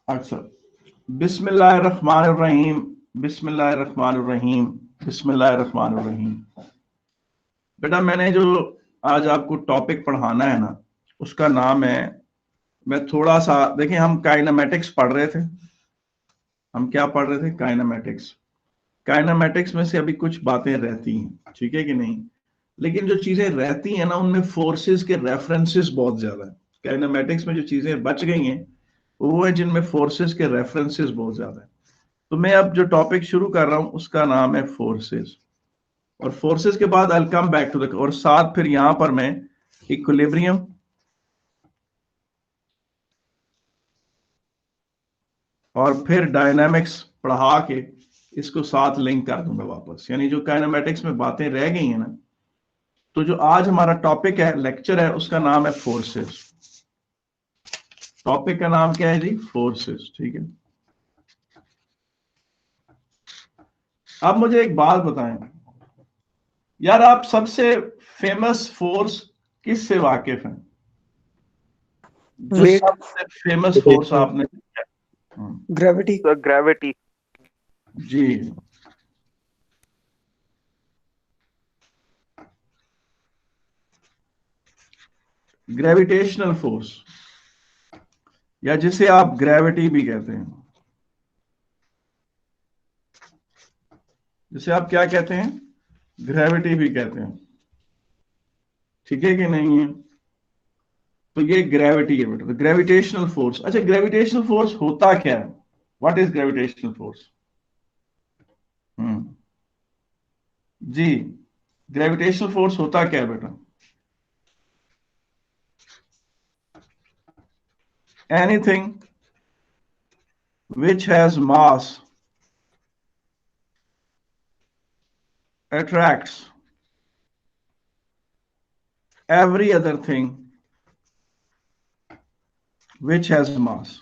अच्छा, बिस्मिल्लाहिर्रहमानिर्रहीम, बिस्मिल्लाहिर्रहमानिर्रहीम, बिस्मिल्लाहिर्रहमानिर्रहीम। बेटा मैंने जो आज आपको टॉपिक पढ़ाना है ना, उसका नाम है, मैं थोड़ा सा देखिए, हम काइनेमेटिक्स पढ़ रहे थे। हम क्या पढ़ रहे थे? काइनेमेटिक्स। काइनेमेटिक्स में से अभी कुछ बातें रहती हैं, ठीक है कि नहीं? लेकिन जो चीजें रहती हैं ना, उनमें फोर्सेस के रेफरेंसेस बहुत ज्यादा है। काइनेमेटिक्स में जो चीजें बच गई हैं वो है जिनमें फोर्सेस के रेफरेंसेस बहुत ज्यादा है। तो मैं अब जो टॉपिक शुरू कर रहा हूं उसका नाम है फोर्सेस। और फोर्सेस के बाद I will come back to the, और साथ फिर यहां पर मैं इक्विलिब्रियम और फिर डायनामिक्स पढ़ा के इसको साथ लिंक कर दूंगा वापस। यानी जो काइनेमेटिक्स में बातें रह गई हैं ना, तो जो आज हमारा टॉपिक है, लेक्चर है, उसका नाम है फोर्सेस। टॉपिक का नाम क्या है जी? फोर्सेस। ठीक है। अब मुझे एक बात बताएं यार, आप सबसे फेमस फोर्स किस से वाकिफ हैं? जो वेट, सबसे फेमस फोर्स आपने ग्रेविटी। Sir gravity. जी, ग्रेविटेशनल फोर्स, या जिसे आप ग्रेविटी भी कहते हैं, जिसे आप क्या कहते हैं? ग्रेविटी भी कहते हैं। ठीक है कि नहीं है? तो ये ग्रेविटी है बेटा, तो ग्रेविटेशनल फोर्स। अच्छा, ग्रेविटेशनल फोर्स होता क्या है? What is gravitational force? जी, ग्रेविटेशनल फोर्स होता क्या है बेटा? Anything which has mass attracts every other thing which has mass.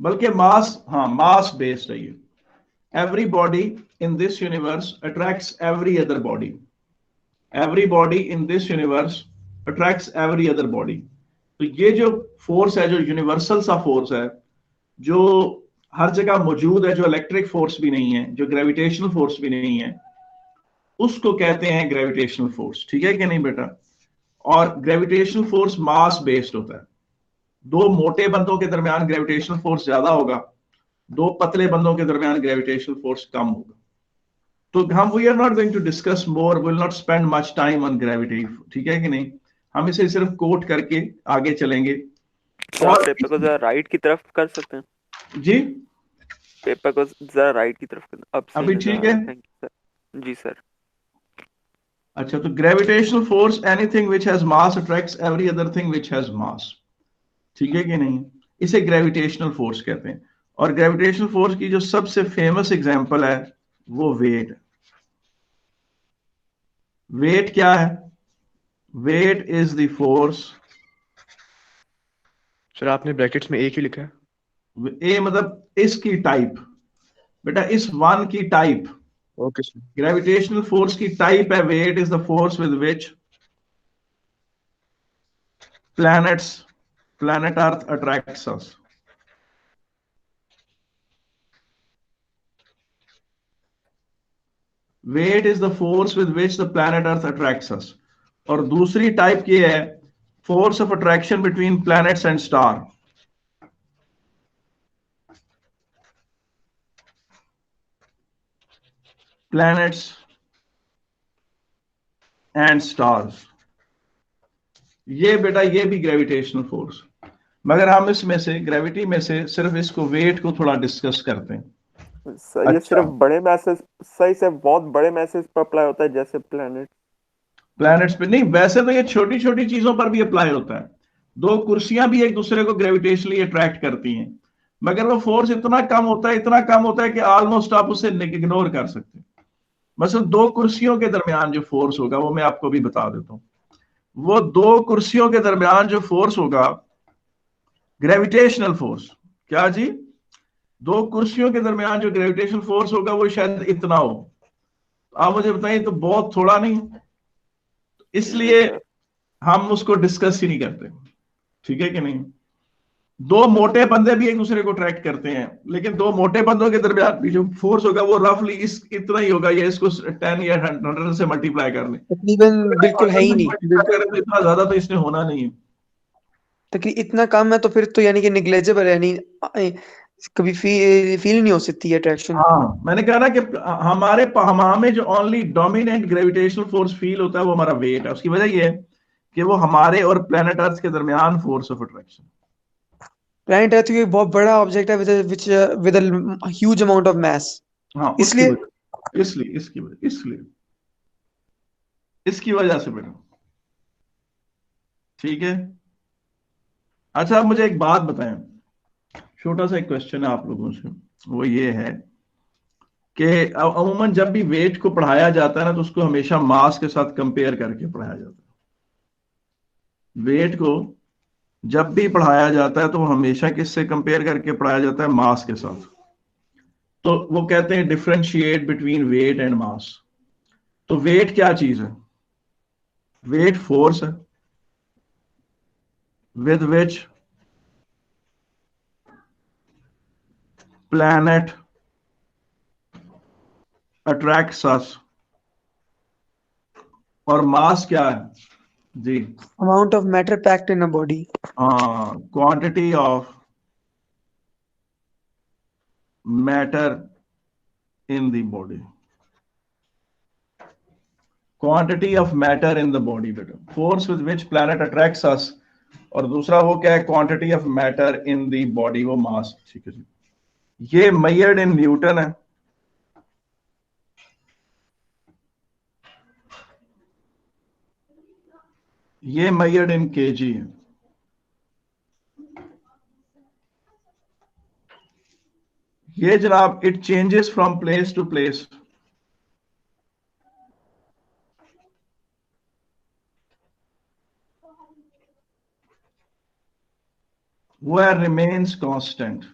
बल्कि मास, हाँ, मास बेस्ड है ये। Every body in this universe attracts every other body. Every body in this universe attracts every other body. तो ये जो फोर्स है, जो universal सा फोर्स है, जो हर जगह मौजूद है, जो इलेक्ट्रिक फोर्स भी नहीं है, जो ग्रेविटेशनल फोर्स भी नहीं है, उसको कहते हैं ग्रेविटेशनल फोर्स। ठीक है कि नहीं बेटा? और ग्रेविटेशनल फोर्स मास बेस्ड होता है। दो मोटे बंदों के दरमियान ग्रेविटेशनल फोर्स ज्यादा होगा, दो पतले बंदों के दरमियान ग्रेविटेशनल फोर्स कम होगा। तो हम we are not going to discuss more, will not spend much time on gravity. ठीक है कि नहीं? हम इसे सिर्फ कोट करके आगे चलेंगे। क्या आप और पेपर को जरा राइट की तरफ कर सकते हैं? जी, पेपर को जरा राइट की तरफ कर, अब सही अभी नजर ठीक आ रहा है। है। Thank you sir. जी सर। अच्छा, तो gravitational force anything which has mass attracts every other thing which has mass. ठीक है कि नहीं? इसे ग्रेविटेशनल फोर्स कहते हैं। और ग्रेविटेशनल फोर्स की जो सबसे फेमस एग्जांपल है वो वेट। वेट क्या है? Weight is the force. Sir आपने ब्रैकेट्स में एक ही लिखा है। ए मतलब इसकी टाइप, बेटा इस वन की type. Okay sir. Gravitational force की टाइप है weight is the force with which planets planet earth attracts us. Weight is the force with which the planet earth attracts us. और दूसरी टाइप की है force of attraction between planets and star. Planets and stars, ये बेटा ये भी gravitational force. मगर हम इसमें से, ग्रेविटी में से, सिर्फ इसको वेट को थोड़ा डिस्कस करते हैं। सर ये अच्छा, सिर्फ बड़े मैसेज, सही से बहुत बड़े मैसेज पर अप्लाई होता है, जैसे प्लेनेट। प्लैनेट्स पे नहीं, वैसे तो ये छोटी छोटी चीजों पर भी अप्लाई होता है। दो कुर्सियां भी एक दूसरे को ग्रेविटेशनली अट्रैक्ट करती हैं, मगर वो फोर्स इतना कम होता है, इतना कम होता है कि ऑलमोस्ट आप उसे इग्नोर कर सकते हैं। मतलब दो कुर्सियों के दरमियान जो फोर्स होगा वो मैं आपको भी बता देता हूं। वो दो कुर्सियों के दरमियान जो फोर्स होगा, ग्रेविटेशनल फोर्स। क्या जी? दो कुर्सियों के दरमियान जो ग्रेविटेशनल फोर्स होगा वो शायद इतना हो। आप मुझे बताइए, तो बहुत थोड़ा नहीं? इसलिए हम उसको डिस्कस ही नहीं करते, ठीक है कि नहीं। दो मोटे बंदे भी एक दूसरे को ट्रैक्ट करते हैं, लेकिन दो मोटे बंदों के दरमियान भी जो फोर्स होगा वो रफली इतना ही होगा, या इसको 10 या 100 से मल्टीप्लाई कर लें, तकरीबन बिल्कुल है ही नहीं, बिल्कुल तो इतना ज्यादा तो इसने होना नहीं है। तकरीबन इतना कम है तो फिर तो यानी कि निग्लेजेबल है, नहीं कभी फील नहीं हो सकती अट्रैक्शन। हाँ, मैंने कहा ना कि हमें जो only dominant gravitational force feel होता है वो हमारा वेट है। उसकी वजह ये है कि वो हमारे और प्लेनेट अर्थ के दरमियान force of attraction. Planet earth एक बहुत बड़ा ऑब्जेक्ट है with a huge amount of mass, हाँ, उसकी इसलिए वजह, इसलिए इसकी वजह से बेटा, ठीक है। अच्छा, आप मुझे एक बात बताएं, छोटा सा एक क्वेश्चन है आप लोगों से, वो ये है कि अमूमन जब भी वेट को पढ़ाया जाता है ना, तो उसको हमेशा मास के साथ कंपेयर करके पढ़ाया जाता है। वेट को जब भी पढ़ाया जाता है तो वो हमेशा किससे कंपेयर करके पढ़ाया जाता है? मास के साथ। तो वो कहते हैं differentiate between weight and mass. तो वेट क्या चीज है? वेट फोर्स है with which planet attracts us, और मास क्या है जी? Amount of matter packed in a body. हाँ, quantity of matter in the body, quantity of matter in the body बेटा। Force with which planet attracts us, और दूसरा वो क्या है? Quantity of matter in the body, वो mass, ठीक है जी। ये मेजर्ड इन न्यूटन है, ये मेजर्ड इन केजी है। ये जनाब it changes from place to place, where remains constant।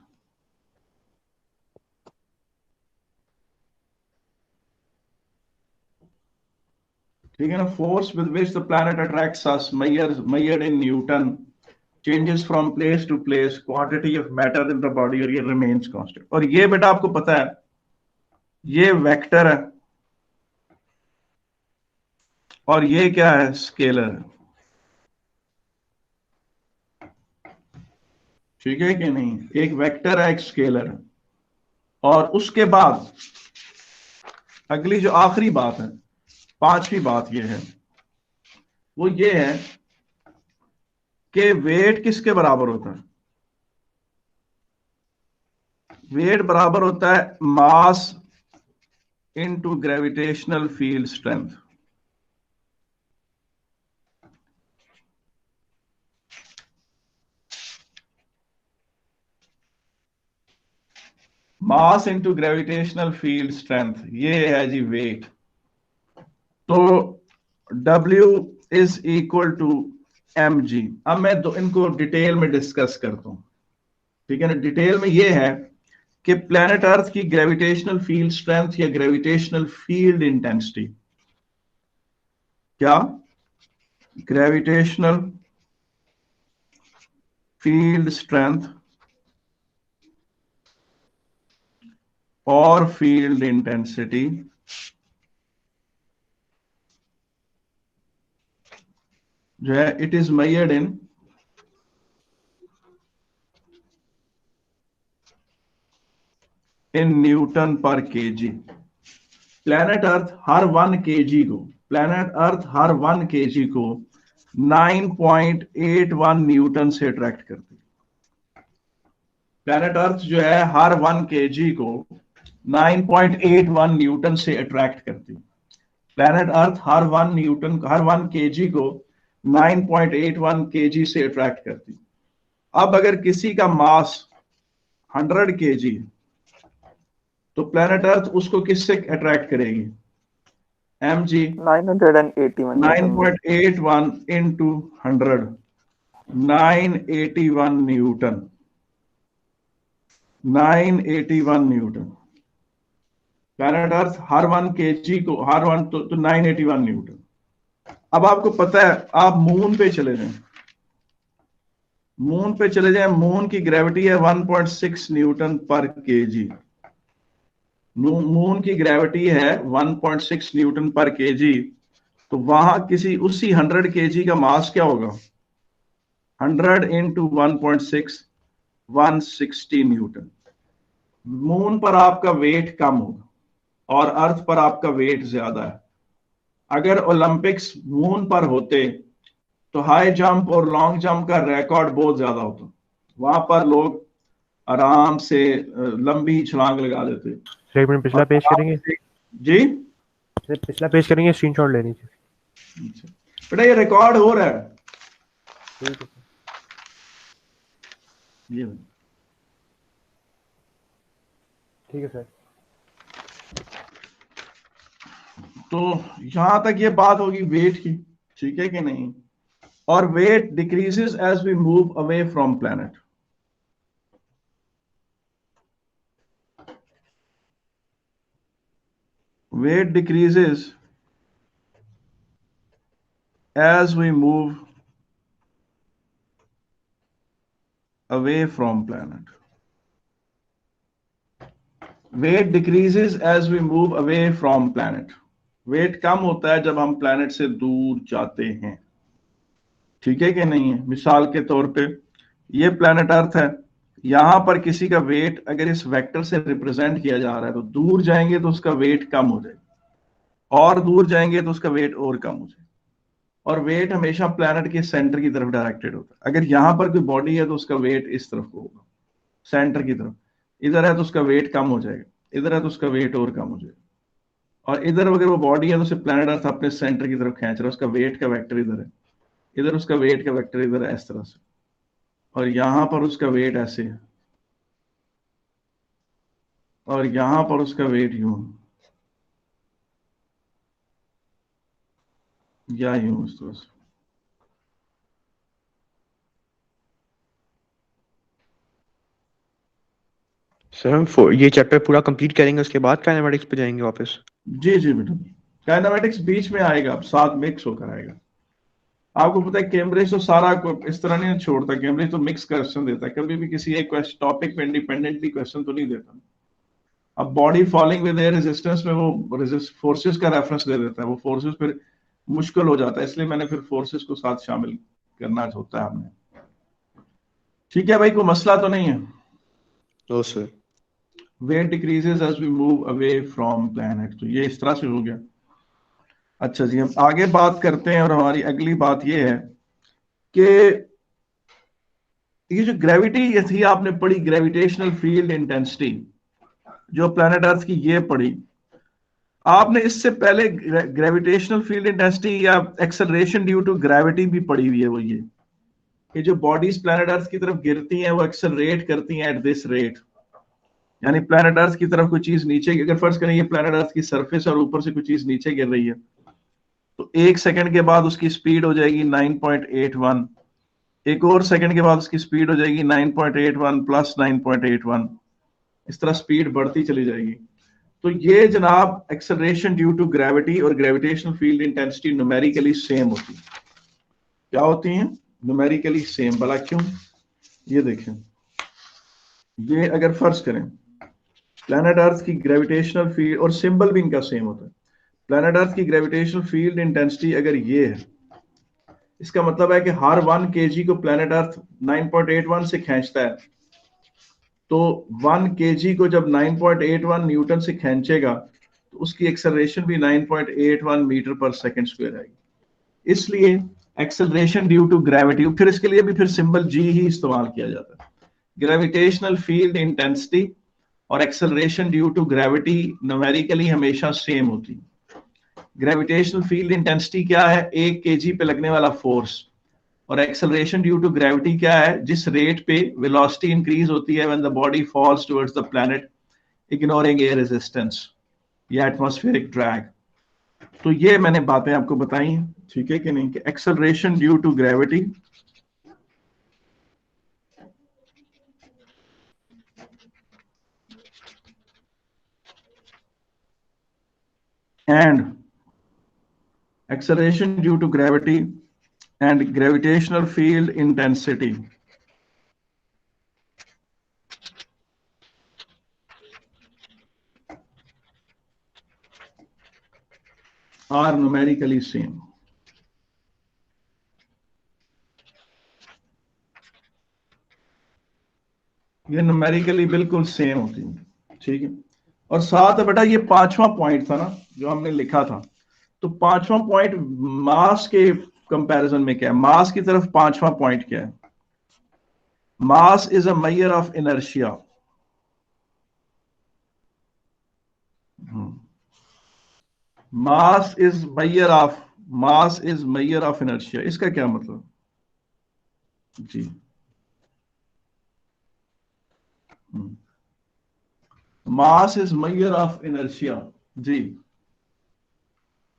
ठीक है ना। Force with which the planet attracts us measured in newton, changes from place to place, quantity of matter in the body, और ये remains constant. और ये बेटा आपको पता है ये वेक्टर है, और ये क्या है? स्केलर है, ठीक है कि नहीं। एक वेक्टर है, एक स्केलर है। और उसके बाद अगली जो आखिरी बात है, पांचवी बात ये है, वो ये है कि वेट किसके बराबर होता है? वेट बराबर होता है mass into gravitational field strength. Mass into gravitational field strength, ये है जी वेट। तो W is equal to mg। अब मैं इनको डिटेल में डिस्कस करता हूं, ठीक है ना। डिटेल में ये है कि प्लैनेट अर्थ की ग्रेविटेशनल फील्ड स्ट्रेंथ या ग्रेविटेशनल फील्ड इंटेंसिटी, क्या? ग्रेविटेशनल फील्ड स्ट्रेंथ और फील्ड इंटेंसिटी जो है, it is measured in newton पर केजी। प्लैनेट अर्थ हर 1 केजी को 9.81 न्यूटन से अट्रैक्ट करती है। प्लैनेट अर्थ जो है हर 1 केजी को 9.81 न्यूटन से अट्रैक्ट करती है। प्लैनेट अर्थ हर 1 केजी को 9.81 केजी से अट्रैक्ट करती है। अब अगर किसी का मास 100 केजी, तो प्लैनेट अर्थ उसको किससे अट्रैक्ट करेगी? mg 981 9.81 into 100, 981 Newton, 981 Newton. Planet earth हर 1 केजी को, हर वन तो 981 न्यूटन। अब आपको पता है, आप मून पे चले जाएं, मून पे चले जाएं, मून की ग्रेविटी है 1.6 न्यूटन पर केजी। मून की ग्रेविटी है 1.6 न्यूटन पर केजी। तो वहां किसी उसी 100 केजी का मास क्या होगा? 100 इंटू 1.6, 160 न्यूटन। मून पर आपका वेट कम होगा और अर्थ पर आपका वेट ज्यादा है। अगर ओलंपिक्स मून पर होते तो हाई जंप और लॉन्ग जंप का रिकॉर्ड बहुत ज्यादा होता। वहां पर लोग आराम से लंबी छलांग लगा देते। सर एक मिनट और पिछला पेज आराम करेंगे, से, जी सर पिछला पेज करेंगे, स्क्रीनशॉट लेनी चाहिए। अच्छा। बेटा ये रिकॉर्ड हो रहा है। ठीक है ये ठीक है सर। तो यहां तक ये बात होगी वेट की, ठीक है कि नहीं? और weight decreases as we move away from planet. Weight decreases as we move away from planet. Weight decreases as we move away from planet. Weight कम होता है जब हम प्लैनेट से दूर जाते हैं, ठीक है कि नहीं है? मिसाल के तौर पे ये प्लैनेट अर्थ है, यहां पर किसी का वेट अगर इस वेक्टर से रिप्रेजेंट किया जा रहा है तो दूर जाएंगे तो उसका वेट कम हो जाएगा, और दूर जाएंगे तो उसका वेट और कम हो जाएगा। और वेट हमेशा प्लैनेट के सेंटर की तरफ डायरेक्टेड होता है। अगर यहां पर कोई बॉडी है तो उसका वेट इस तरफ को होगा, सेंटर की तरफ। इधर है तो उसका वेट कम हो जाएगा, इधर है तो उसका वेट और कम हो जाएगा। और इधर अगर वो बॉडी है तो उसे प्लैनेट अर्थ अपने सेंटर की तरफ खींच रहा है, उसका वेट का वेक्टर इधर है, इधर उसका वेट का वेक्टर इधर है, इस तरह से। और यहां पर उसका वेट ऐसे है, और यहां पर उसका वेट यूं, या यूं, इस तरह से। सर हम ये चैप्टर पूरा कंप्लीट करेंगे, उसके बाद काइनेमेटिक्स पे जाएंगे वापस। जी जी बेटा, काइनेमेटिक्स बीच में आएगा, साथ मिक्स होकर आएगा। आपको पता है कैम्ब्रिज तो सारा इस तरह नहीं छोड़ता, कैम्ब्रिज तो मिक्स क्वेश्चन देता है, कभी भी किसी एक टॉपिक पे इंडिपेंडेंटली क्वेश्चन तो नहीं देता। अब body falling with air resistance में वो फोर्सेस का रेफरेंस दे देता है, वो फोर्सेस फिर मुश्किल हो जाता है, इसलिए मैंने फिर फोर्सेस को साथ शामिल करना होता है हमने। ठीक है भाई, कोई मसला तो नहीं है? No sir. Weight decreases as we move away from planet, तो ये इस तरह से हो गया। अच्छा जी, हम आगे बात करते हैं, और हमारी अगली बात ये है कि ये जो ग्रेविटी ये थी आपने पढ़ी, ग्रेविटेशनल फील्ड इंटेंसिटी जो प्लैनेट अर्थ की ये पढ़ी, आपने इससे पहले ग्रेविटेशनल फील्ड इंटेंसिटी या एक्सेलरेशन ड्यू टू ग्रेविटी भी पढ़ी हुई है। वो ये जो बॉडीज प्लैनेट अर्थ की तरफ गिरती हैं वो एक्सेलरेट करती हैं एट दिस रेट। यानी प्लैनेट अर्थ की तरफ कोई चीज नीचे, अगर फर्ज करें ये प्लैनेट अर्थ की सरफेस और ऊपर से कोई चीज नीचे गिर रही है, तो एक सेकंड के बाद उसकी स्पीड हो जाएगी 9.81, एक और सेकंड के बाद उसकी स्पीड हो जाएगी 9.81 प्लस 9.81, इस तरह स्पीड बढ़ती चली जाएगी। तो ये जनाब एक्सेलरेशन ड्यू टू ग्रेविटी और gravitational field intensity numerically same होती है। क्या होती हैं? Numerically same. भला क्यों? ये देखें, ये अगर फर्ज करें प्लैनेट अर्थ की ग्रेविटेशनल फील्ड, और सिंबल भी इनका सेम होता है, प्लैनेट अर्थ की ग्रेविटेशनल फील्ड इंटेंसिटी अगर ये है, इसका मतलब है कि हर 1 केजी को प्लैनेट अर्थ 9.81 से खींचता है, तो 1 केजी को जब 9.81 न्यूटन से खींचेगा तो उसकी एक्सेलरेशन भी 9.81 मीटर पर सेकंड स्क्वायर आएगी। इसलिए एक्सेलरेशन ड्यू टू ग्रेविटी, फिर इसके लिए भी फिर सिंबल जी ही इस्तेमाल किया जाता है। ग्रेविटेशनल फील्ड इंटेंसिटी और acceleration due to gravity numerically हमेशा सेम होती है। ग्रेविटेशनल फील्ड इंटेंसिटी क्या है? 1 केजी पे लगने वाला फोर्स। और एक्सेलरेशन ड्यू टू ग्रेविटी क्या है? जिस रेट पे वेलोसिटी इंक्रीज होती है when the body false towards the planet ignoring air resistance या एटमॉस्फेरिक ड्रैग। तो ये मैंने बातें आपको बताई हैं, ठीक है कि नहीं, कि acceleration due to gravity and acceleration due to gravity and gravitational field intensity are numerically same. ये न्यूमेरिकली बिल्कुल सेम होती है, ठीक है। और साथ बेटा ये पांचवा पॉइंट था ना जो हमने लिखा था, तो पांचवा पॉइंट मास के कंपैरिजन में क्या है, मास की तरफ पांचवा पॉइंट क्या है, mass is a measure of inertia. Mass is measure of inertia, इसका क्या मतलब जी? Mass is measure of inertia जी।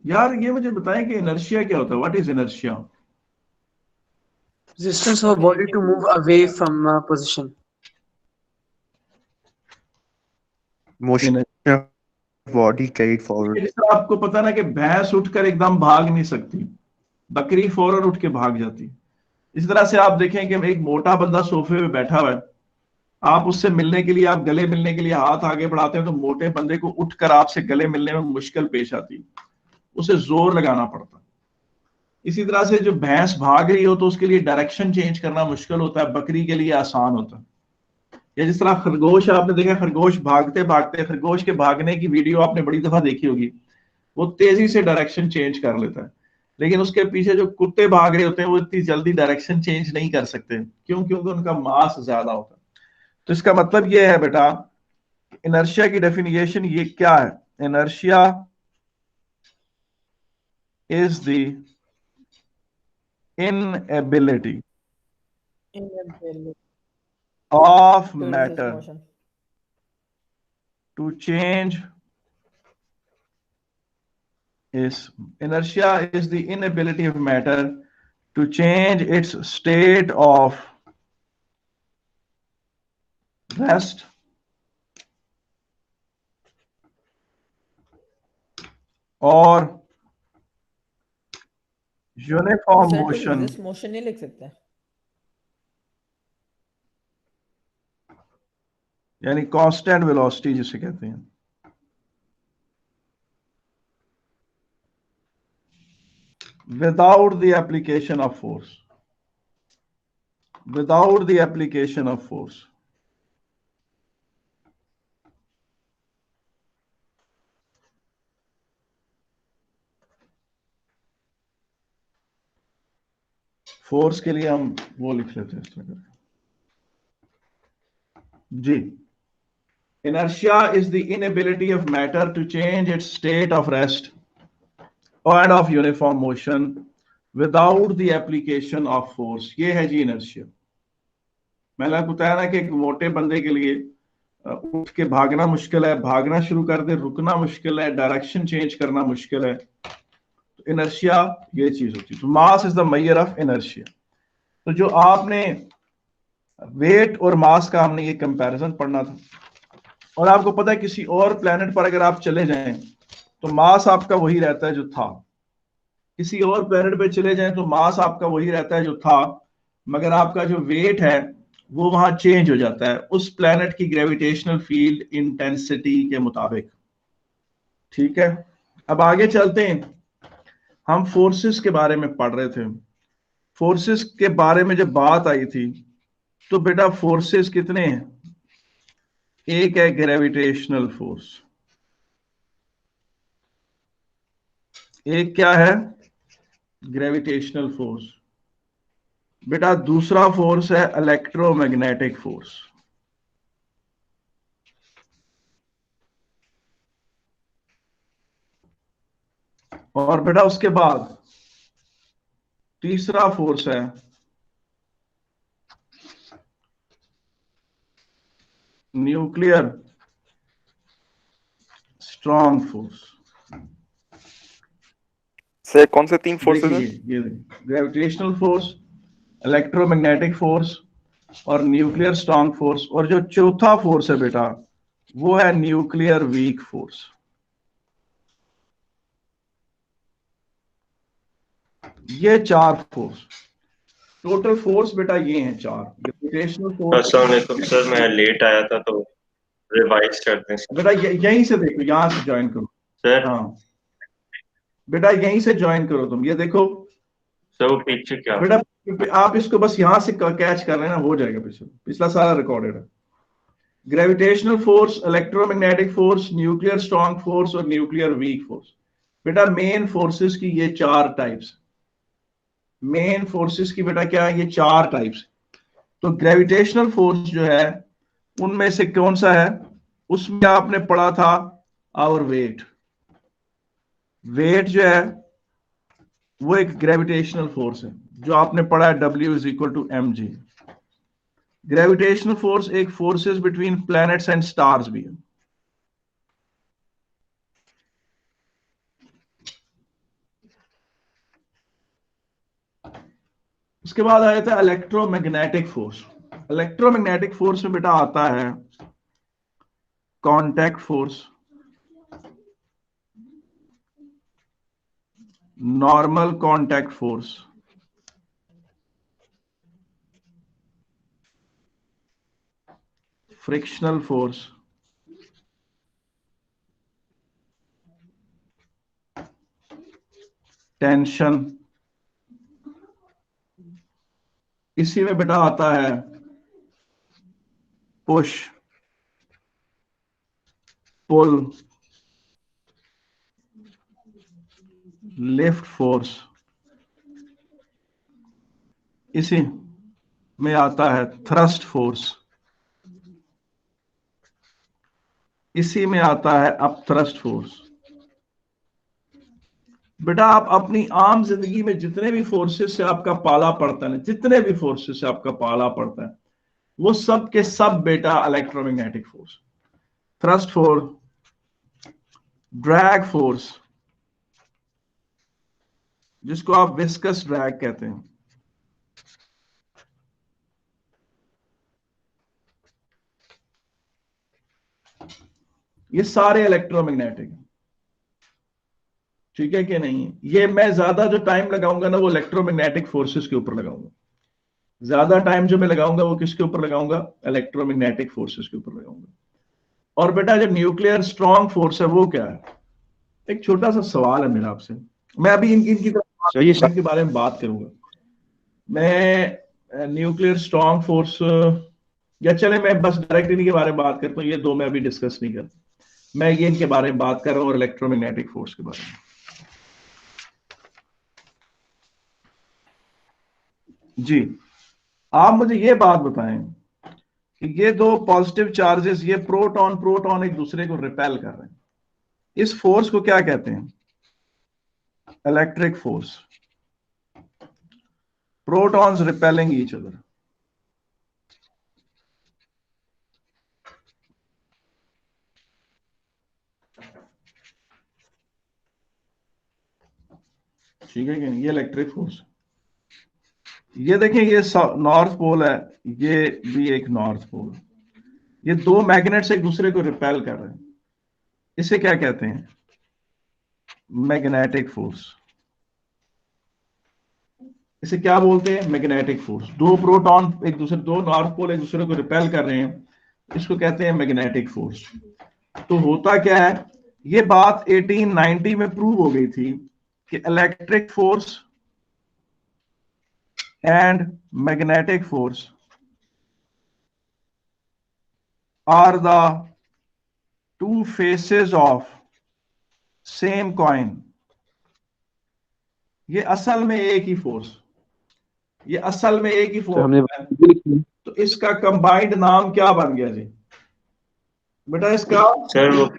यार ये मुझे बताएं कि इनर्शिया क्या होता है, what is inertia? Resistance of a body to move away from a position. Motion of body carried forward. जिस तरह आपको पता ना कि भैंस उठकर एकदम भाग नहीं सकती, बकरी फौरन उठ के भाग जाती। इस तरह से आप देखें कि एक मोटा बंदा सोफे पे बैठा हुआ है, आप उससे मिलने के लिए, आप गले मिलने के लिए हाथ आगे बढ़ाते हैं तो मोटे बंदे को उठकर आपसे गले मिलने में मुश्किल पेश आती, उसे जोर लगाना पड़ता। इसी तरह से जो भैंस भाग रही हो तो उसके लिए डायरेक्शन चेंज करना मुश्किल होता है, बकरी के लिए आसान होता है। या जिस तरह खरगोश, आपने देखा खरगोश भागते भागते, खरगोश के भागने की वीडियो आपने बड़ी दफा देखी होगी, वो तेजी से डायरेक्शन चेंज कर लेता है, लेकिन उसके पीछे जो कुत्ते भाग रहे होते हैं वो इतनी जल्दी डायरेक्शन चेंज नहीं कर सकते, क्यों? क्योंकि उनका मास ज्यादा होता है। तो इसका मतलब ये है बेटा, इनर्शिया की डेफिनेशन ये क्या है, inertia is the inability of to resist matter motion. to change inertia is the inability of matter to change its state of rest or uniform Sir, to motion resist motion नहीं लिख सकते? यानी constant velocity जिसे कहते हैं, without the application of force, without the application of force. Force के लिए हम वो लिख लेते हैं इस तरह जी। Inertia is the inability of matter to change its state of rest and of uniform motion without the application of force. ये है जी inertia। मैंने आपको बताया ना कि एक मोटे बंदे के लिए उठ के भागना मुश्किल है, भागना शुरू कर दे रुकना मुश्किल है, डायरेक्शन चेंज करना मुश्किल है, तो इनर्शिया ये चीज होती है। तो mass is the major of inertia. तो जो आपने वेट और मास का हमने ये कंपैरिजन पढ़ना था, और आपको पता है किसी और प्लेनेट पर अगर आप चले जाएं तो मास आपका वही रहता है जो था, किसी और प्लेनेट पे चले जाएं तो मास आपका वही रहता है जो था, मगर आपका जो वेट है वो वहां चेंज हो जाता है उस प्लेनेट की ग्रेविटेशनल फील्ड इंटेंसिटी के मुताबिक। ठीक है, अब आगे चलते हैं। हम फोर्सेस के बारे में पढ़ रहे थे, फोर्सेस के बारे में जब बात आई थी तो बेटा फोर्सेस कितने हैं? एक है ग्रेविटेशनल फोर्स, एक क्या है? Gravitational force. बेटा दूसरा फोर्स है इलेक्ट्रोमैग्नेटिक फोर्स। और बेटा उसके बाद तीसरा फोर्स है न्यूक्लियर स्ट्रॉन्ग फोर्स। सर कौन से तीन फोर्सेस हैं? ये ग्रेविटेशनल फोर्स, इलेक्ट्रोमैग्नेटिक फोर्स और न्यूक्लियर स्ट्रॉन्ग फोर्स। और जो चौथा फोर्स है बेटा वो है न्यूक्लियर वीक फोर्स। ये 4 फोर्स, टोटल फोर्स बेटा ये हैं 4। ग्रेविटेशनल फोर्स अस्सलाम वालेकुम सर, मैं लेट आया था तो रिवाइज करते हैं सर। बेटा यहीं से देखो, यहां से ज्वाइन करो। सर हाँ बेटा यहीं से ज्वाइन करो तुम, ये देखो सर वो पीछे क्या? बेटा, आप इसको बस यहां से कैच कर लेना, हो जाएगा। पिछला सारा रिकॉर्डेड है। Gravitational force, electromagnetic force, nuclear strong force और न्यूक्लियर वीक फोर्स। बेटा मेन फोर्सेस की ये 4 टाइप्स, मेन फोर्सेस की बेटा क्या है, ये 4 टाइप्स। तो ग्रेविटेशनल फोर्स जो है उनमें से कौन सा है, उसमें आपने पढ़ा था आवर वेट। वेट जो है वो एक ग्रेविटेशनल फोर्स है, जो आपने पढ़ा है W = mg। ग्रेविटेशनल फोर्स एक forces between planets and stars भी है। उसके बाद आया था इलेक्ट्रोमैग्नेटिक फोर्स। इलेक्ट्रोमैग्नेटिक फोर्स में बेटा आता है contact force, normal contact force, frictional force, tension. इसी में बेटा आता है पुश, पुल, लिफ्ट फोर्स। इसी में आता है थ्रस्ट फोर्स, इसी में आता है अपथ्रस्ट फोर्स। बेटा आप अपनी आम जिंदगी में जितने भी फोर्सेस से आपका पाला पड़ता है, जितने भी फोर्सेस से आपका पाला पड़ता है, वो सब के सब बेटा electromagnetic force. Thrust force, drag force, जिसको आप विस्कस ड्रैग कहते हैं, ये सारे इलेक्ट्रोमैग्नेटिक। ठीक है कि नहीं? ये मैं ज्यादा जो टाइम लगाऊंगा ना वो इलेक्ट्रोमैग्नेटिक फोर्सेस के ऊपर लगाऊंगा। ज्यादा टाइम जो मैं लगाऊंगा वो किसके ऊपर लगाऊंगा, इलेक्ट्रोमैग्नेटिक फोर्सेस के ऊपर लगाऊंगा। और बेटा जो न्यूक्लियर स्ट्रॉन्ग फोर्स है वो क्या है? एक छोटा सा सवाल है मेरा आपसे, मैं अभी सर ये इनके बारे में बात करूंगा। मैं न्यूक्लियर स्ट्रॉन्ग फोर्स, या चले मैं बस डायरेक्ट इनके बारे में बात करता हूँ, ये दो मैं अभी डिस्कस नहीं करता। मैं ये इनके बारे में बात कर रहा हूँ और इलेक्ट्रोमैग्नेटिक फोर्स के बारे में। जी आप मुझे ये बात बताएं कि ये दो पॉजिटिव चार्जेस, ये प्रोटॉन प्रोटॉन एक दूसरे को रिपेल कर रहे हैं, इस फोर्स को क्या कहते हैं? Electric force. Protons repelling each other. ठीक है कि नहीं? ये इलेक्ट्रिक फोर्स। ये देखें, ये नॉर्थ पोल है, ये भी एक नॉर्थ पोल। ये दो मैग्नेट्स एक दूसरे को रिपेल कर रहे हैं, इसे क्या कहते हैं? Magnetic force. इसे क्या बोलते हैं? Magnetic force. दो प्रोटॉन एक दूसरे, दो नॉर्थ पोल एक दूसरे को रिपेल कर रहे हैं, इसको कहते हैं मैग्नेटिक फोर्स। तो होता क्या है, ये बात 1890 में प्रूव हो गई थी कि electric force and magnetic force are the two faces of same coin। ये असल में एक ही फोर्स, ये असल में एक ही सर हमने फोर्स है। तो इसका कंबाइंड नाम क्या बन गया जी बेटा इसका? सर वो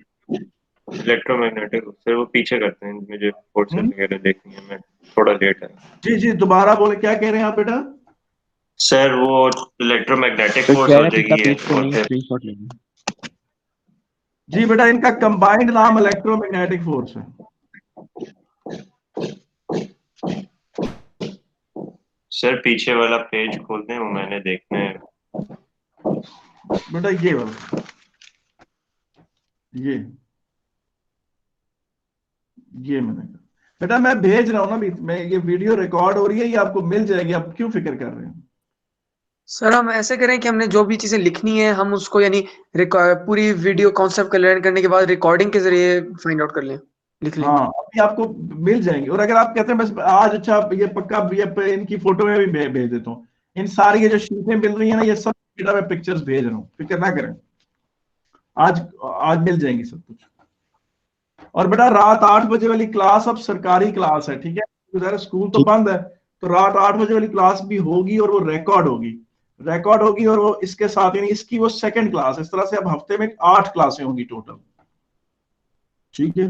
इलेक्ट्रोमैग्नेटिक, सर वो पीछे करते हैं, मुझे फोर्सेस वगैरह देखनी है, मैं थोड़ा लेट आया। जी जी दोबारा बोले, क्या कह रहे हैं आप बेटा? सर वो इलेक्ट्रोमैग्नेटिक सर फोर्स कह हो रहे हैं जाएगी कितना ये, पेज कर और लेंगे, फिर स्क्रीनशॉट लेंगे। जी बेटा इनका कंबाइंड नाम इलेक्ट्रोमैग्नेटिक फोर्स है। सर पीछे वाला पेज खोल दें, वो मैंने देखना है। बेटा ये वाला, ये मैंने कहा। बेटा मैं भेज रहा हूँ ना, मैं ये वीडियो रिकॉर्ड हो रही है, ये आपको मिल जाएगी, आप क्यों फिक्र कर रहे हैं? सर हम ऐसे करें कि हमने जो भी चीजें लिखनी है हम उसको यानी पूरी वीडियो कॉन्सेप्ट का लर्न करने के बाद रिकॉर्डिंग के जरिए फाइंड आउट कर लें, लिख लें। हाँ अभी आपको मिल जाएंगे। और अगर आप कहते हैं बस आज अच्छा ये पक्का ये इनकी फोटो में भी भेज देता हूँ, इन सारी ये जो शीटें मिल रही है ना, ये सब बेटा मैं पिक्चर्स भेज रहा हूँ, फिक्र ना करें, आज आज मिल जाएंगी सब कुछ। और बेटा रात 8 बजे वाली क्लास अब सरकारी क्लास है, ठीक है, स्कूल तो बंद है, तो रात 8 बजे वाली क्लास भी होगी और वो रिकॉर्ड होगी और वो इसके साथ यानी इसकी वो सेकंड क्लास, इस तरह से अब हफ्ते में 8 क्लासें होंगी टोटल, ठीक है।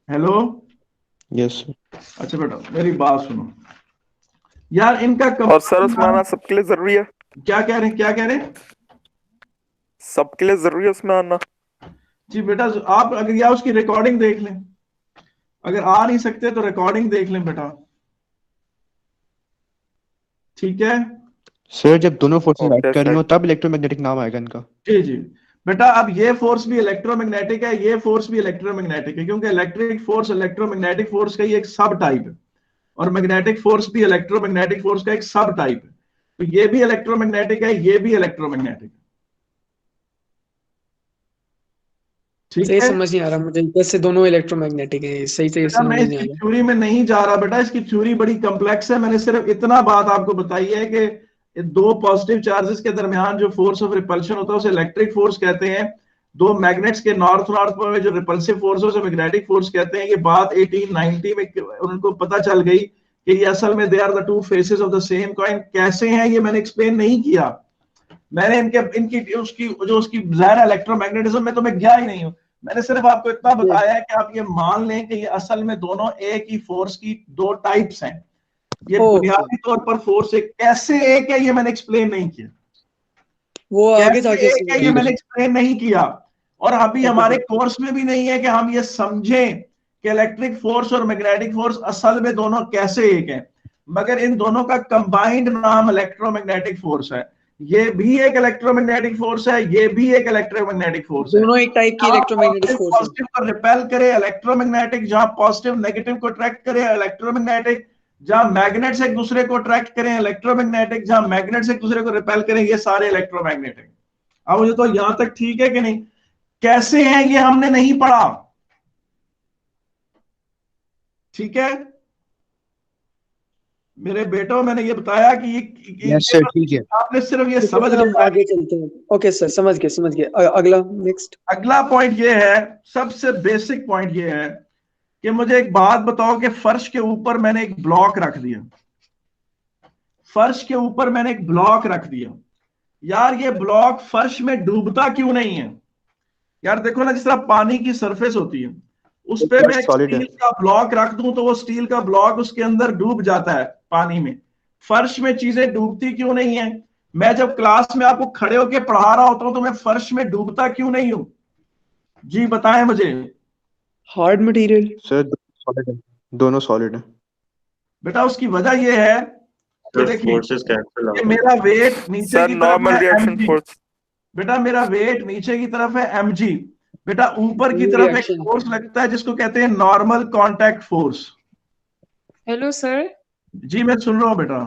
हेलो यस अच्छा बेटा मेरी बात सुनो यार, इनका और सर उसमें आना सबके लिए जरूरी है? क्या कह रहे हैं? सबके लिए जरूरी है उसमें आना? जी बेटा आप अगर या उसकी रिकॉर्डिंग देख लें, अगर आ नहीं सकते तो रिकॉर्डिंग देख लें बेटा, ठीक है। सर, जब दोनों फोर्सेस Okay, एक्ट कर रही sir. हो तब इलेक्ट्रोमैग्नेटिक नाम आएगा इनका। जी जी बेटा, अब ये फोर्स भी इलेक्ट्रोमैग्नेटिक है, ये फोर्स भी इलेक्ट्रोमैग्नेटिक है, क्योंकि इलेक्ट्रिक फोर्स इलेक्ट्रोमैग्नेटिक फोर्स का ही एक सब टाइप है, और मैग्नेटिक फोर्स भी इलेक्ट्रोमैग्नेटिक फोर्स का एक सब टाइप है। तो ये भी इलेक्ट्रोमैग्नेटिक है, ये भी इलेक्ट्रोमैग्नेटिक है, ठीक सही है। समझ नहीं आ रहा मुझे, कैसे दोनों इलेक्ट्रोमैग्नेटिक है, सही से बेटा समझ मैं नहीं आ इसकी रहा। थ्योरी में नहीं जा रहा बेटा, इसकी थ्योरी बड़ी कॉम्प्लेक्स है, मैंने सिर्फ इतना बात आपको बताई है कि दो पॉजिटिव चार्जेस के दरमियान जो फोर्स ऑफ रिपल्शन होता है उसे इलेक्ट्रिक फोर्स कहते हैं, दो मैग्नेट्स के नॉर्थ नॉर्थ में जो रिपल्सिव फोर्स है उसे मैग्नेटिक फोर्स कहते हैं। ये बात 1890 में उनको पता चल गई कि ये असल में they are the two faces of the same coin. कैसे हैं ये मैंने एक्सप्लेन नहीं किया, मैंने इनकी उसकी ज़ाहिर इलेक्ट्रोमैग्नेटिज्म में तो मैं गया ही नहीं हूँ, मैंने सिर्फ आपको इतना बताया है कि आप ये मान लें कि ये असल में दोनों एक ही फोर्स की दो टाइप्स हैं। ये बुनियादी तौर पर फोर्स एक कैसे एक है ये मैंने एक्सप्लेन नहीं किया, वो आगे कैसे जाके एक है ये मैंने एक्सप्लेन नहीं किया, और अभी हमारे कोर्स में भी नहीं है कि हम ये समझें कि इलेक्ट्रिक फोर्स और मैग्नेटिक फोर्स असल में दोनों कैसे एक हैं, मगर इन दोनों का कंबाइंड नाम इलेक्ट्रोमैग्नेटिक फोर्स है। ये भी एक इलेक्ट्रोमैग्नेटिक फोर्स है, ये भी एक इलेक्ट्रोमैग्नेटिक फोर्स है। दोनों एक टाइप की इलेक्ट्रोमैग्नेटिक फोर्स है। पॉजिटिव को रिपेल करे इलेक्ट्रोमैग्नेटिक, जहां पॉजिटिव नेगेटिव को अट्रैक्ट करे इलेक्ट्रोमैग्नेटिक, जहां मैग्नेट्स एक दूसरे को अट्रैक्ट करें इलेक्ट्रोमैग्नेटिक, जहां मैग्नेट्स एक दूसरे को रिपेल करें, ये सारे इलेक्ट्रोमैग्नेटिक। अब मुझे तो यहां तक ठीक है कि नहीं, कैसे हैं ये हमने नहीं पढ़ा, ठीक है मेरे बेटों, मैंने ये बताया कि यस सर, ठीक है। आपने सिर्फ ये समझ हम लिया। आगे चलते हैं। ओके सर, समझ गए। अगला नेक्स्ट। अगला पॉइंट ये है, सबसे बेसिक पॉइंट ये है कि मुझे एक बात बताओ कि फर्श के ऊपर मैंने एक ब्लॉक रख दिया, फर्श के ऊपर मैंने एक ब्लॉक रख दिया, यार ये ब्लॉक फर्श में डूबता क्यों नहीं है? यार देखो ना, जिस तरह पानी की सरफेस होती है उस पे मैं एक Solid है। स्टील का ब्लॉक रख दूं तो वो स्टील का ब्लॉक उसके अंदर डूब जाता है पानी में, फर्श में चीजें डूबती क्यों नहीं है? मैं जब क्लास में आपको खड़े होकर पढ़ा रहा होता हूं तो मैं फर्श में डूबता क्यों नहीं हूं? जी बताएं मुझे। Hard material. सर सॉलिड है, दोनों सॉलिड है। बेटा उसकी वजह यह है कि देखिए फोर्सेस कैंसिल ये मेरा वेट नीचे सर की तरफ नॉर्मल है रिएक्शन mg, फोर्स। बेटा मेरा वेट नीचे की तरफ है mg, बेटा ऊपर की तरफ एक Reaction। फोर्स लगता है जिसको कहते हैं normal contact force. Hello sir. जी मैं सुन रहा हूं बेटा।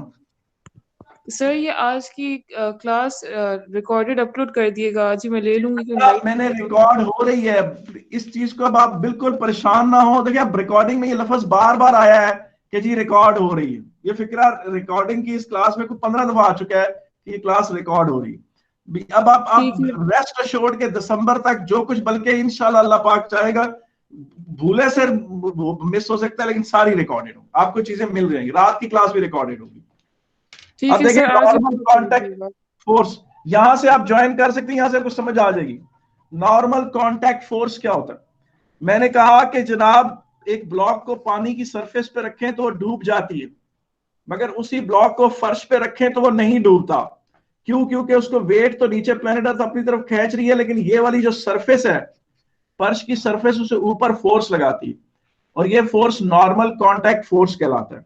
सर ये आज की क्लास रिकॉर्डेड अपलोड कर दिएगा, आज ही मैं ले लूंगी क्योंकि अब मैंने रिकॉर्ड हो रही है, इस चीज को अब आप बिल्कुल परेशान ना हो। देखिए अब रिकॉर्डिंग में ये लफ्ज बार बार आया है कि जी रिकॉर्ड हो रही है, ये फिक्रा रिकॉर्डिंग की इस क्लास में कुछ 15 दफा आ चुका है कि ये क्लास रिकॉर्ड हो रही है। अब आप रेस्ट अश्योर्ड के दिसंबर तक जो कुछ, बल्कि इंशाल्लाह अल्लाह पाक चाहेगा भूले से मिस हो सकता है लेकिन सारी रिकॉर्डेड हो, आपको चीजें मिल जाएंगी, रात की क्लास भी रिकॉर्डेड होगी। ठीक अब है देखिए सर, आज नॉर्मल कांटेक्ट फोर्स यहां से आप ज्वाइन कर सकते हैं, यहां से आपको समझ आ जाएगी नॉर्मल कांटेक्ट फोर्स क्या होता है। मैंने कहा कि जनाब एक ब्लॉक को पानी की सरफेस पे रखें तो वो डूब जाती है, मगर उसी ब्लॉक को फर्श पे रखें तो वो नहीं डूबता। क्यों? क्योंकि उसको वेट तो नीचे प्लेनेट अर्थ अपनी तरफ खींच रही है, लेकिन ये वाली जो सरफेस है फर्श की सरफेस उसे ऊपर फोर्स लगाती है, और ये फोर्स नॉर्मल कांटेक्ट फोर्स कहलाता है।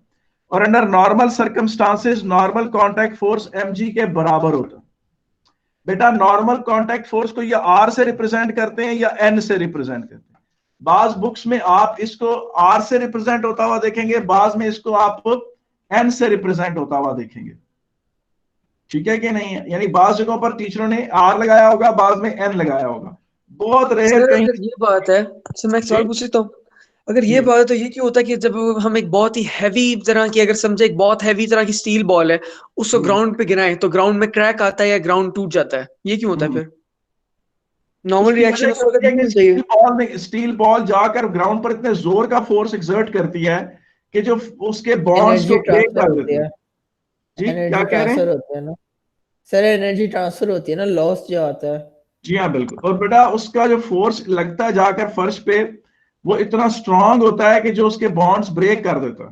और under normal circumstances normal contact force mg के बराबर होता है। बेटा नॉर्मल कांटेक्ट फोर्स को या r से रिप्रेजेंट करते हैं या n से रिप्रेजेंट करते हैं। बाज बुक्स में आप इसको आर से रिप्रेजेंट होता हुआ देखेंगे, बाज में इसको आप एन से रिप्रेजेंट होता हुआ देखेंगे। ठीक है कि नहीं? यानी बाज जगहों पर टीचरों ने आर लगाया होगा, बाज में एन लगाया होगा, बहुत रेयर सर कहीं। अगर ये बात है, सर मैं एक सवाल जी पूछ सकता हूँ? अगर जी ये बात है तो ये क्यों होता है कि जब हम एक बहुत ही हैवी तरह की, अगर समझे एक बहुत हैवी तरह की स्टील बॉल है, उसको ग्राउंड पे गिराएं तो ग्राउंड में क्रैक आता है या ग्राउंड टूट जाता है, ये क्यों होता है फिर? नॉर्मल उसकी वजह रिएक्शन ये उस वक्त होती है नहीं कि होनी चाहिए। स्टील बॉल जाकर ग्राउंड पर इतने जोर का फोर्स एक्सर्ट करती है कि जो उसके बॉन्ड्स को एनर्जी ब्रेक ट्रांसफर कर होती देती है। है, जी क्या एनर्जी कह रहे ट्रांसफर हैं? होती है ना सर, एनर्जी ट्रांसफर होती है ना, लॉस जो आता है। जी हाँ बिल्कुल। और बेटा उसका जो फोर्स लगता है जाकर फर्श पे, वो इतना स्ट्रांग होता है कि जो उसके बॉन्ड्स ब्रेक कर देता है।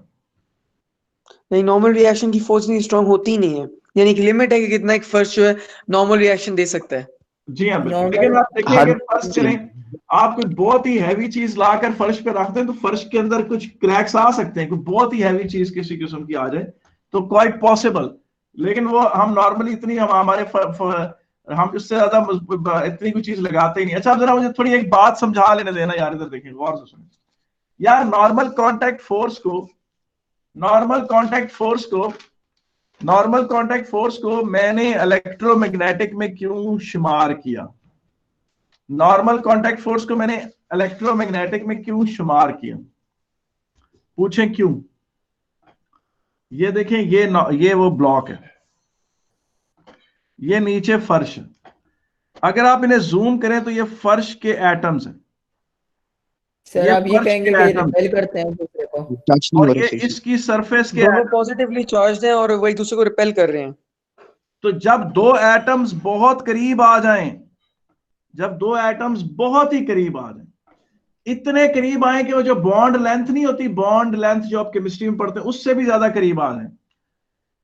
नहीं, नॉर्मल रिएक्शन की फोर्स नहीं स्ट्रांग होती ही नहीं है, यानी एक लिमिट है कि कितना एक फर्श जो है नॉर्मल रिएक्शन दे सकता है। जी हाँ बिल्कुल। नॉर्मल लेकिन आप देखिए हर अगर फर्श करें, आप कोई बहुत ही हैवी चीज लाकर फर्श पे रख दें तो फर्श के अंदर कुछ क्रैक्स आ सकते हैं, कोई बहुत ही हैवी चीज किसी किस्म की आ जाए तो क्वाइट पॉसिबल। लेकिन वो हम नॉर्मली इतनी हम इससे ज्यादा इतनी कोई चीज लगाते ही नहीं। अच्छा, आप जरा मुझे थोड़ी एक बात समझा लेने देना यार, इधर देखिए गौर से सुनिए यार। नॉर्मल कांटेक्ट फोर्स को मैंने इलेक्ट्रोमैग्नेटिक में क्यों शुमार किया? नॉर्मल कांटेक्ट फोर्स को मैंने इलेक्ट्रोमैग्नेटिक में क्यों शुमार किया? पूछें क्यों? ये देखें, ये वो ब्लॉक है, ये नीचे फर्श है। अगर आप इन्हें जूम करें तो ये फर्श के एटम्स हैं, सर ये आप ये फर्श कहेंगे के कि एटम्स रिपेल करते हैं दूसरे को? टच नहीं हो और रही ये सही से। इसकी सरफेस के दोनों एटम्स। पॉजिटिवली चार्ज हैं और वो एक दूसरे को रिपेल कर रहे हैं। तो जब दो एटम्स बहुत करीब आ जाएं, जब दो एटम्स बहुत ही करीब आ जाएं, इतने करीब आए कि वो जो बॉन्ड लेंथ नहीं होती, बॉन्ड लेंथ जो आप केमिस्ट्री में पढ़ते हैं उससे भी ज्यादा करीब आ जाए,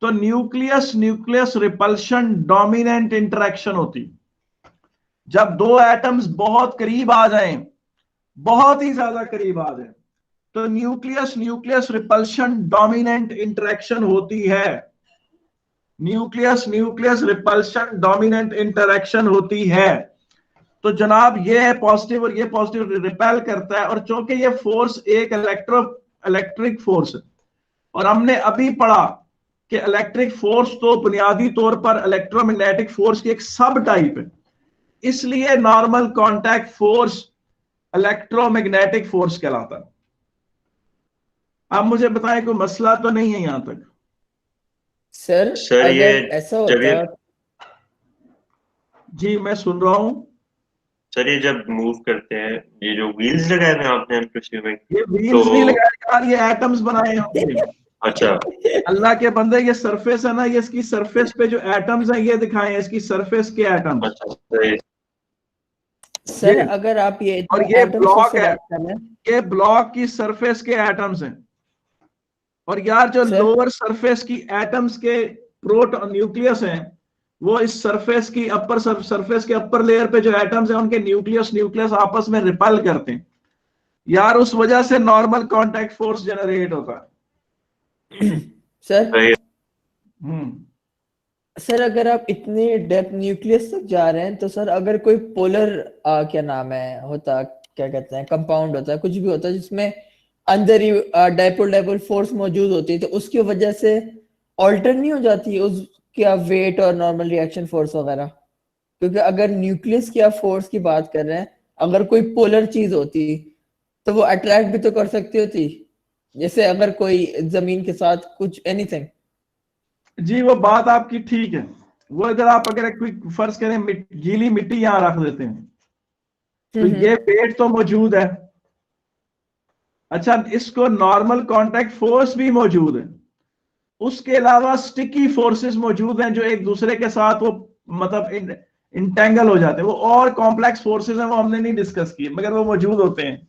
तो nucleus nucleus repulsion dominant interaction होती। जब दो एटम्स बहुत करीब आ जाएं, बहुत ही ज्यादा करीब आ जाएं, तो nucleus nucleus repulsion dominant interaction होती है। Nucleus nucleus repulsion dominant interaction होती है। तो जनाब ये है पॉजिटिव और ये पॉजिटिव रिपेल करता है। और चूंकि ये फोर्स एक इलेक्ट्रिक फोर्स है, और हमने अभी पढ़ा कि इलेक्ट्रिक फोर्स तो बुनियादी तौर पर इलेक्ट्रोमैग्नेटिक फोर्स की एक सब टाइप है, इसलिए normal contact force electromagnetic force कहलाता है। अब मुझे बताएं कोई मसला तो नहीं है यहां तक? सर सर ये अगर ऐसा जब ये होता, जी मैं सुन रहा हूं। सर ये जब मूव करते हैं, ये जो व्हील्स लगाए हुए हैं आपने, I'm presuming, ये व्हील्स तो नहीं लगाए यार, ये एटम्स बनाए होंगे। अच्छा अल्लाह के बंदे, ये सरफेस है ना, ये इसकी सरफेस पे जो एटम्स हैं ये दिखाए हैं, इसकी सरफेस के एटम्स। अच्छा सही। सर ये अगर आप ये और इतने ये एटम्स ब्लॉक से है, बात कर रहे हैं ये ब्लॉक की सरफेस के एटम्स हैं। और यार जो सर, लोअर सरफेस की एटम्स के प्रोटॉन न्यूक्लियस हैं, वो इस सरफेस की सरफेस के अपर लेयर पे जो एटम्स हैं उनके न्यूक्लियस न्यूक्लियस आपस में रिपेल करते हैं यार, उस वजह से नॉर्मल कांटेक्ट फोर्स जनरेट होता है। सर सही। सर अगर आप इतने डेप्थ न्यूक्लियस तक जा रहे हैं तो सर अगर कोई पोलर क्या नाम है होता, क्या कहते हैं, कंपाउंड होता है, कुछ भी होता है जिसमें अंदर ही डाइपोल डाइपोल फोर्स मौजूद होती है, तो उसकी वजह से ऑल्टर नहीं हो जाती उसका वेट और नॉर्मल रिएक्शन फोर्स वगैरह? क्योंकि अगर न्यूक्लियस की आप फोर्स की बात कर रहे हैं, अगर कोई पोलर चीज होती तो वो अट्रैक्ट भी तो कर सकती होती, जैसे अगर कोई जमीन के साथ कुछ एनीथिंग। जी वो बात आपकी ठीक है। वो अगर आप अगर एक फर्ज करें गीली मिट्टी यहां रख देते हैं तो ये वेट तो मौजूद है। अच्छा, इसको नॉर्मल कांटेक्ट फोर्स भी मौजूद है, उसके अलावा स्टिकी फोर्सेस मौजूद हैं जो एक दूसरे के साथ वो मतलब इंटेंगल हो जाते हैं। वो और कॉम्प्लेक्स फोर्सेस हैं, वो हमने नहीं डिस्कस किए, मगर वो मौजूद होते हैं।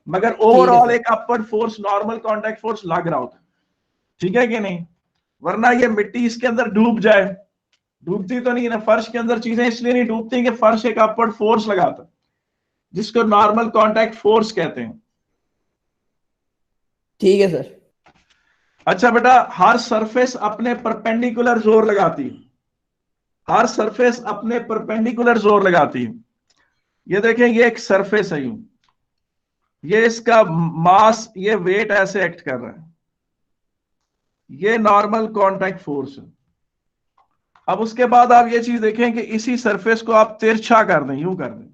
मगर ओवरऑल एक upward force normal contact force लग रहा होता है, ठीक है कि नहीं? वरना ये मिट्टी इसके अंदर डूब जाए, डूबती तो नहीं ना फर्श के अंदर, चीजें इसलिए नहीं डूबती कि फर्श एक अपवर्ड फोर्स लगाता है जिसको नॉर्मल कांटेक्ट फोर्स कहते हैं। ठीक है सर। अच्छा बेटा, हर सरफेस अपने परपेंडिकुलर जोर लगाती है, हर सरफेस अपने परपेंडिकुलर जोर लगाती है। ये देखें, ये एक सरफेस है यूं, ये इसका मास, ये वेट ऐसे एक्ट कर रहा है, ये नॉर्मल कांटेक्ट फोर्स है। अब उसके बाद आप ये चीज देखें कि इसी सरफेस को आप तिरछा कर दें, यूं कर दें,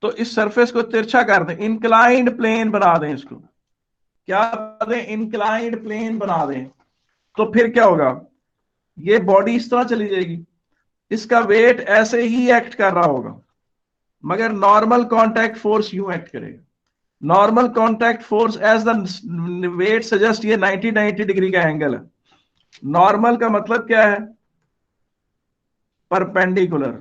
तो इस सरफेस को तिरछा कर दें, इंक्लाइंड प्लेन बना दें इसको, क्या बना दें, इंक्लाइंड प्लेन बना दें, तो फिर क्या होगा, ये बॉडी इस तरह चली जाएगी, इसका वेट ऐसे ही एक्ट कर रहा होगा, मगर नॉर्मल कांटेक्ट फोर्स यूं एक्ट करेगा। Normal contact force as the weight suggest, ये 90 डिग्री का एंगल है। नॉर्मल का मतलब क्या है, परपेंडिकुलर,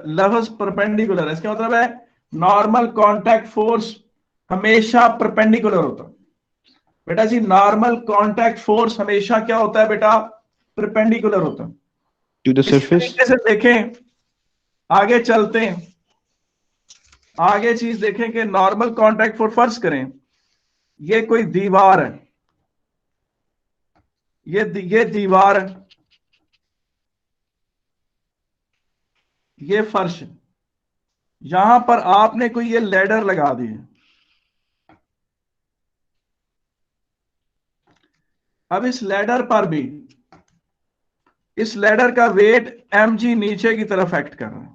लफ्ज परपेंडिकुलर, इसका मतलब है नॉर्मल कांटेक्ट फोर्स हमेशा परपेंडिकुलर होता है। बेटा जी नॉर्मल कांटेक्ट फोर्स हमेशा क्या होता है बेटा, परपेंडिकुलर होता है। टू द इसी सरफेस। तरीके से देखें, आगे चलते हैं, आगे चीज देखें कि नॉर्मल कांटेक्ट फोर्स, फर्ज करें ये कोई दीवार है, ये दीवार है, ये फर्श है, यहां पर आपने कोई ये लैडर लगा दी है। अब इस लैडर पर भी, इस लैडर का वेट mg नीचे की तरफ एक्ट कर रहा है,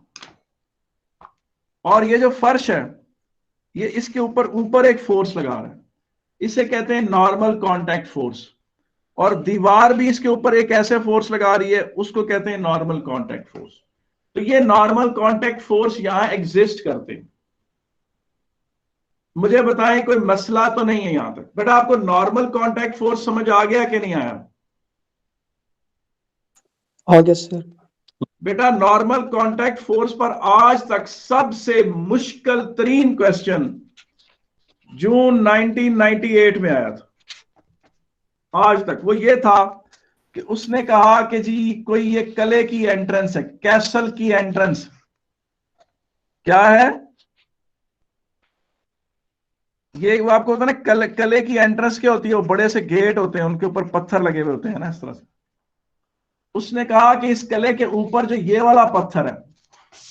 और ये जो फर्श है ये इसके ऊपर एक फोर्स लगा रहा है, इसे कहते हैं नॉर्मल कांटेक्ट फोर्स। और दीवार भी इसके ऊपर एक ऐसे फोर्स लगा रही है, उसको कहते हैं नॉर्मल कांटेक्ट फोर्स। तो ये नॉर्मल कांटेक्ट फोर्स यहां एग्जिस्ट करते हैं। मुझे बताएं कोई मसला तो नहीं है यहां तक, बेटा आपको नॉर्मल कांटेक्ट फोर्स समझ आ गया कि नहीं आया? हो गया सर। बेटा नॉर्मल कांटेक्ट फोर्स पर आज तक सबसे मुश्किल तरीन क्वेश्चन जून 1998 में आया था, आज तक, वो ये था कि उसने कहा कि जी कोई ये कले की एंट्रेंस है, कैसल की एंट्रेंस क्या है, ये वो आपको होता है ना, कले की एंट्रेंस क्या होती है, वो बड़े से गेट होते हैं, उनके ऊपर पत्थर लगे हुए होते हैं ना, इस तरह से। उसने कहा कि इस कले के ऊपर जो ये वाला पत्थर है,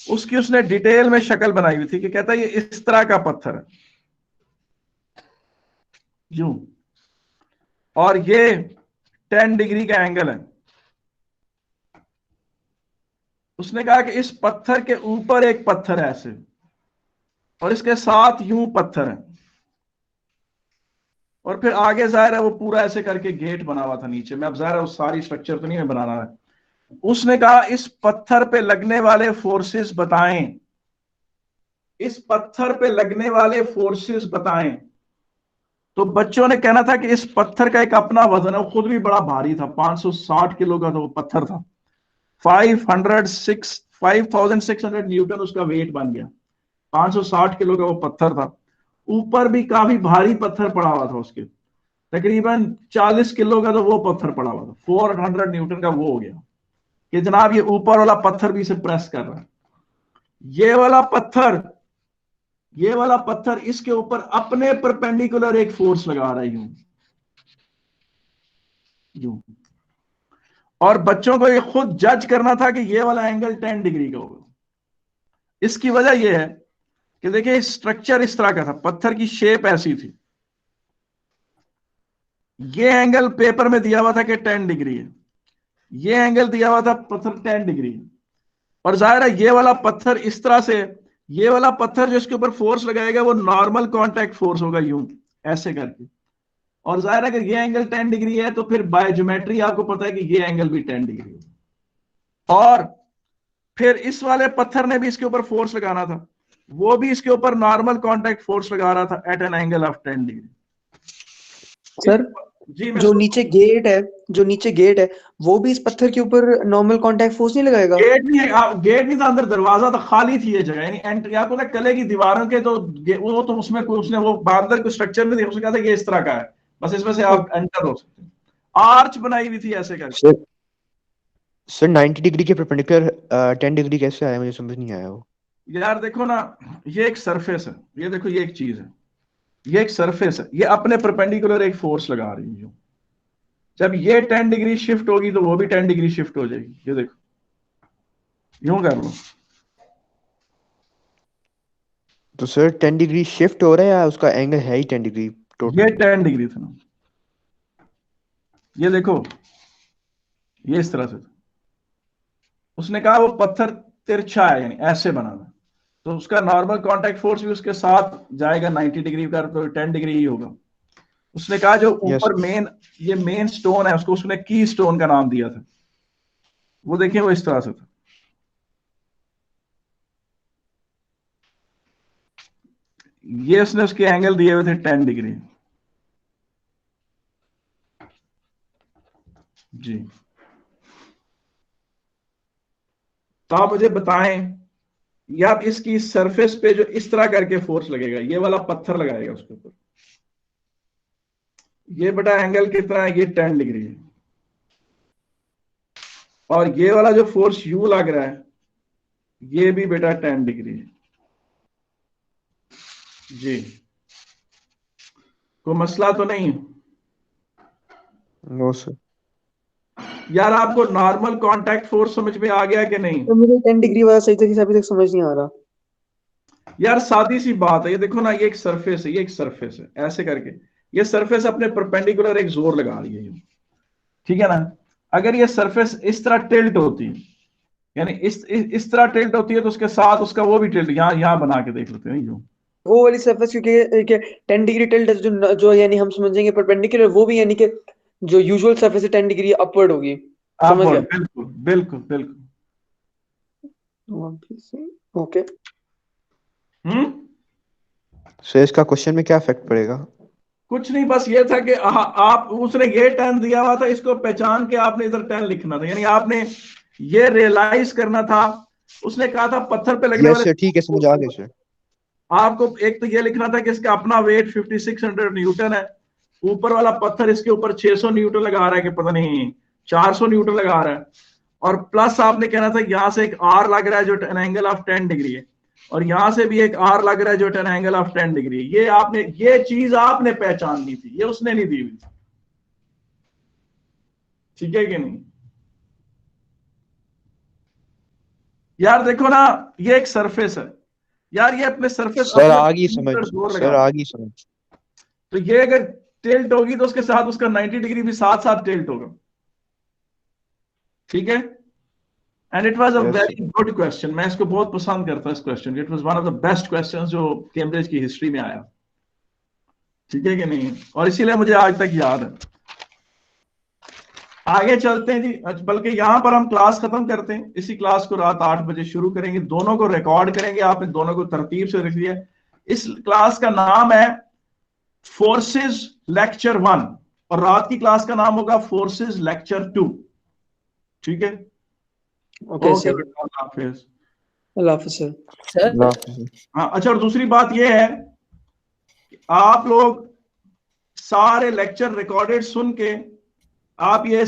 उसकी उसने डिटेल में शक्ल बनाई हुई थी कि कहता है ये इस तरह का पत्थर है, यूं, और ये 10 डिग्री का एंगल है। उसने कहा कि इस पत्थर के ऊपर एक पत्थर है ऐसे, और इसके साथ यूं पत्थर है, और फिर आगे जाहिर है वो पूरा ऐसे करके गेट बना हुआ था नीचे में। अब जाहिर है वो सारी स्ट्रक्चर तो नहीं मैं बनाना है। उसने कहा इस पत्थर पे लगने वाले फोर्सेस बताएं, इस पत्थर पे लगने वाले फोर्सेस बताएं। तो बच्चों ने कहना था कि इस पत्थर का एक अपना वजन है, वो खुद भी बड़ा भारी था, 560 किलो का तो वो पत्थर था, 5600 न्यूटन उसका वेट बन गया, 560 किलो का वो पत्थर था। ऊपर भी काफी भारी पत्थर पड़ा हुआ था, उसके तकरीबन 40 किलो का तो वो पत्थर पड़ा हुआ था, 400 न्यूटन का वो हो गया कि जनाब ये ऊपर वाला पत्थर भी इसे प्रेस कर रहा है। ये वाला पत्थर इसके ऊपर अपने परपेंडिकुलर एक फोर्स लगा रहा है, यूं यूं। और बच्चों को ये खुद जज करना था कि ये वाला एंगल 10 डिग्री का होगा। इसकी वजह यह है कि देखिए स्ट्रक्चर इस तरह का था, पत्थर की शेप ऐसी थी, ये एंगल पेपर में दिया हुआ था कि 10 डिग्री है, ये एंगल दिया हुआ था पत्थर 10 डिग्री, और जाहिर है ये वाला पत्थर इस तरह से, ये वाला पत्थर जो इसके ऊपर फोर्स लगाएगा वो नॉर्मल कांटेक्ट फोर्स होगा, यूं ऐसे करके। और जाहिर है अगर ये एंगल 10 डिग्री है तो फिर बाय ज्योमेट्री आपको पता है कि ये एंगल भी 10 डिग्री है। और फिर इस वाले पत्थर ने भी इसके ऊपर फोर्स लगाना था, वो भी इसके ऊपर नॉर्मल कांटेक्ट फोर्स लगा रहा था at an angle of 10 degree. Sir जी जो नीचे गेट है, वो भी इस पत्थर के ऊपर नॉर्मल कांटेक्ट फोर्स नहीं लगाएगा? गेट नहीं था, अंदर दरवाजा था, खाली थी ये जगह, यानी एंट्री आपको ना कले की दीवारों के तो वो तो उसमें कोई उसने वो अंदर कोई स्ट्रक्चर नहीं, उसने कहा था ये इस तरह का है, बस इसमें से आप एंटर हो सकते हैं। आर्च बनाई हुई थी ऐसे करके। सर 90 डिग्री के परपेंडिकुलर 10 डिग्री कैसे आया, मुझे समझ नहीं आया वो। यार देखो ना, ये एक सरफेस है, ये देखो ये एक चीज है, ये एक सरफेस है, ये अपने परपेंडिकुलर एक फोर्स लगा रही है। जब ये 10 डिग्री शिफ्ट होगी तो वो भी 10 डिग्री शिफ्ट हो जाएगी। ये देखो यूं कर लो, तो सर 10 डिग्री शिफ्ट हो रहा है या उसका एंगल है ही 10 डिग्री ये टोटल? 10 डिग्री था ना, ये देखो, ये इस तरह से था। उसने कहा वो पत्थर तिरछा है, यानी ऐसे बना हुआ है, तो उसका नॉर्मल कांटेक्ट फोर्स भी उसके साथ जाएगा 90 डिग्री का, तो 10 डिग्री ही होगा। उसने कहा जो Yes. ऊपर ये मेन स्टोन है, उसको उसने की स्टोन का नाम दिया था। वो देखिए वो इस तरह से था, ये उसने उसके एंगल दिए हुए थे 10 डिग्री। जी, तो आप मुझे बताएं, ये आप इसकी सरफेस पे जो इस तरह करके फोर्स लगेगा, ये वाला पत्थर लगाएगा उसके ऊपर, ये बटा एंगल कितना है, ये 10 डिग्री है। और ये वाला जो फोर्स यू लग रहा है, ये भी बेटा 10 डिग्री है। जी, कोई मसला तो नहीं? No sir. यार आपको नॉर्मल कांटेक्ट फोर्स समझ में आ गया कि नहीं? तो मुझे 10 डिग्री वाला सही तरीके से अभी तक समझ नहीं आ रहा। यार सादी सी बात है, ये देखो ना, ये एक सरफेस है, ये एक सरफेस है, ऐसे करके ये सरफेस अपने परपेंडिकुलर एक जोर लगा रही है ये, ठीक है ना। अगर ये सरफेस इस तरह टिल्ट होती है, यानी इस तरह टिल्ट होती है, तो उसके साथ उसका वो भी टिल्ट, यहाँ बना के देख लेते हैं यूं। वो वाली सरफेस क्योंकि 10 डिग्री टिल्ट जो यानी हम समझेंगे परपेंडिकुलर, वो भी यानी कि जो यूजुअल सरफेस है 10 डिग्री अपवर्ड होगी। समझ गया? बिल्कुल बिल्कुल बिल्कुल। ओके। सर इसका क्वेश्चन में क्या इफेक्ट पड़ेगा? कुछ नहीं, बस ये था कि आप उसने ये 10 दिया हुआ था, इसको पहचान के आपने इधर 10 लिखना था, यानी आपने ये रियलाइज करना था। उसने कहा था पत्थर पे लगने यस वाले, सर, ठीक है, समझ आ गया सर। आपको एक तो ये लिखना था कि इसका अपना वेट 5600 न्यूटन है, ऊपर वाला पत्थर इसके ऊपर 600 न्यूटन लगा रहा है कि पता नहीं 400 न्यूटन लगा रहा है, और प्लस आपने कहना था यहां से एक आर लग रहा है जो एन एंगल ऑफ 10 डिग्री है, और यहां से भी एक आर लग रहा है जो एन एंगल ऑफ 10 डिग्री है। ये आपने, ये चीज आपने पहचाननी थी, ये उसने नहीं दी हुई थी। ठीक है कि नहीं? यार देखो ना, ये एक सरफेस है यार, ये अपने सरफेस सर आ गई समझ, सर आ गई समझ। तो ये अगर टिल्ट होगी तो उसके साथ उसका 90 डिग्री भी साथ साथ टिल्ट होगा। ठीक है? And it was a Yes, very good question, मैं इसको बहुत पसंद करता हूं इस question. It was one of the best questions जो कैम्ब्रिज की हिस्ट्री में आया। ठीक है कि नहीं? और इसीलिए मुझे आज तक याद है। आगे चलते हैं जी, बल्कि यहां पर हम क्लास खत्म करते हैं। इसी क्लास को रात 8 बजे शुरू करेंगे, दोनों को रिकॉर्ड करेंगे। आपने दोनों को तरतीब से रख लिया। इस क्लास का नाम है फोर्सेस लेक्चर 1, और रात की क्लास का नाम होगा फोर्सेस लेक्चर 2। ठीक है? ओके सर, अल्लाह हाफिज। अल्लाह हाफिज सर। सर हाँ, अच्छा, और दूसरी बात यह है कि आप लोग सारे लेक्चर रिकॉर्डेड सुन के आप ये